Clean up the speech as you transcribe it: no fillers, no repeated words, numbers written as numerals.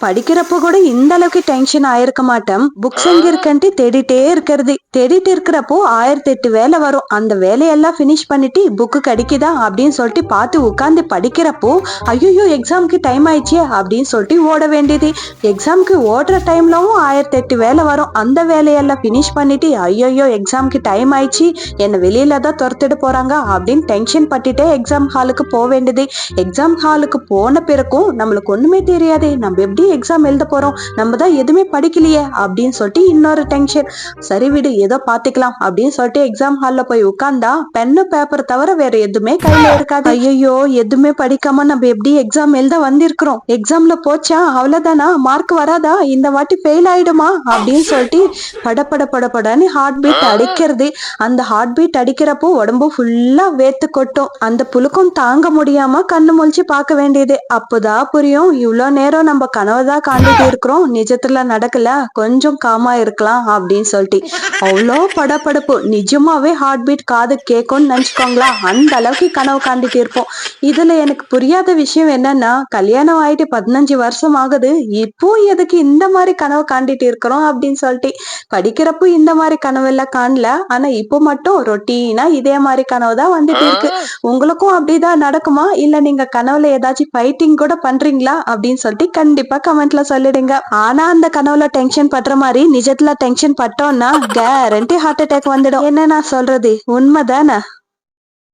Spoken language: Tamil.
படிக்கிறப்ப கூட இந்த அளவுக்கு டென்ஷன் ஆயிருக்க மாட்டேன். புக்ஸ் எங்க இருக்குன்ட்டு தேடிட்டு இருக்கிறப்போ 1008 வேலை வரும். அந்த வேலையெல்லாம் பினிஷ் பண்ணிட்டு புக்கு கிடைக்குதா அப்படின்னு சொல்லிட்டு பார்த்து உட்காந்து படிக்கிறப்போ ஐயோ எக்ஸாமுக்கு டைம் ஆயிடுச்சே அப்படின்னு சொல்லிட்டு ஓட வேண்டியது. எக்ஸாமுக்கு ஓடுற டைம்லவும் 1008 வேலை வரும். அந்த வேலையெல்லாம் பினிஷ் பண்ணிட்டு ஐயோ எக்ஸாமுக்கு டைம் ஆயிடுச்சு, என்ன வெளியில தான் துரத்திட்டு போறாங்க அப்படின்னு டென்ஷன் பட்டுட்டே எக்ஸாம் ஹாலுக்கு போக வேண்டியது. எக்ஸாம் ஹாலுக்கு போன பிறகும் நம்மளுக்கு ஒண்ணுமே தெரியாது. நம்ம எப்படி எக்ஸாம் எழுத போறோம், நம்ம தான் எதுவுமே படிக்கலையே அப்படின்னு சொல்லிட்டு இன்னொரு டென்ஷன். சரி விடு, ஏதோ பாத்துக்கலாம் அப்படின்னு சொல்லிட்டு எக்ஸாம் ஹால்ல போய் உட்கார்ந்தா பென்னு பேப்பர் தவிர வேற எதுவுமே கையில இருக்காது. ஐயோ எதுவுமே படிக்காம நம்ம எப்படி எக்ஸாம் எழுத வந்திருக்கிறோம், எக்ஸாம்ல போச்சா அவ்வளவுதானா, மார்க் வராதா, இந்த வாட்டி ஃபெயில் ஆயிடுமா அப்படின்னு சொல்லிட்டு படப்படன்னு ஹார்ட் பீட் அடிக்கிறது. அந்த ஹார்ட் பீட் அடிக்கிறப்போ உடம்பு ஃபுல்லா வேர்த்து கொட்டும். அந்த புழுக்கம் தாங்க முடியாம கண்ணு முழிச்சு பார்க்க வேண்டியது. அப்போதான் புரியும் இவ்வளவு நேரம் நம்ம கனவுதான் காண்டிட்டு இருக்கிறோம், நிஜத்துல நடக்கல, கொஞ்சம் காமா இருக்கலாம் அப்படின்னு சொல்லிட்டு. அவ்வளோ படப்படப்பு, நிஜமாவே ஹார்ட் பீட் காது கேட்கும்னு நினைச்சுக்கோங்களா, அந்த அளவுக்கு கனவு காண்டிட்டு இருப்போம். இதுல எனக்கு புரியாத விஷயம் என்னன்னா, கல்யாணம் ஆயிட்டு 15 வருஷம் ஆகுது, இப்போ எதுக்கு இந்த மாதிரி கனவு காண்டிட்டு இருக்கிறோம் அப்படின்னு சொல்லிட்டு. படிக்கிறப்போ இந்த மாதிரி கனவு எல்லாம் காணல, ஆனா இப்போ மட்டும் ரொட்டீனா இதே மாதிரி கனவு தான் வந்துட்டு இருக்கு. உங்களுக்கும் அப்படிதான் நடக்குமா, இல்ல நீங்க கனவுல ஏதாச்சும் ஃபைட்டிங் கூட பண்றீங்களா அப்படின்னு சொல்லிட்டு கண்டிப்பா கமெண்ட்ல சொல்லிடுங்க. ஆனா அந்த கனவுல டென்ஷன் பண்ற மாதிரி நிஜத்துல டென்ஷன் பட்டோம்னா கேரண்டி ஹார்ட் அட்டாக் வந்துடும். என்ன நான் சொல்றது உண்மைதானே?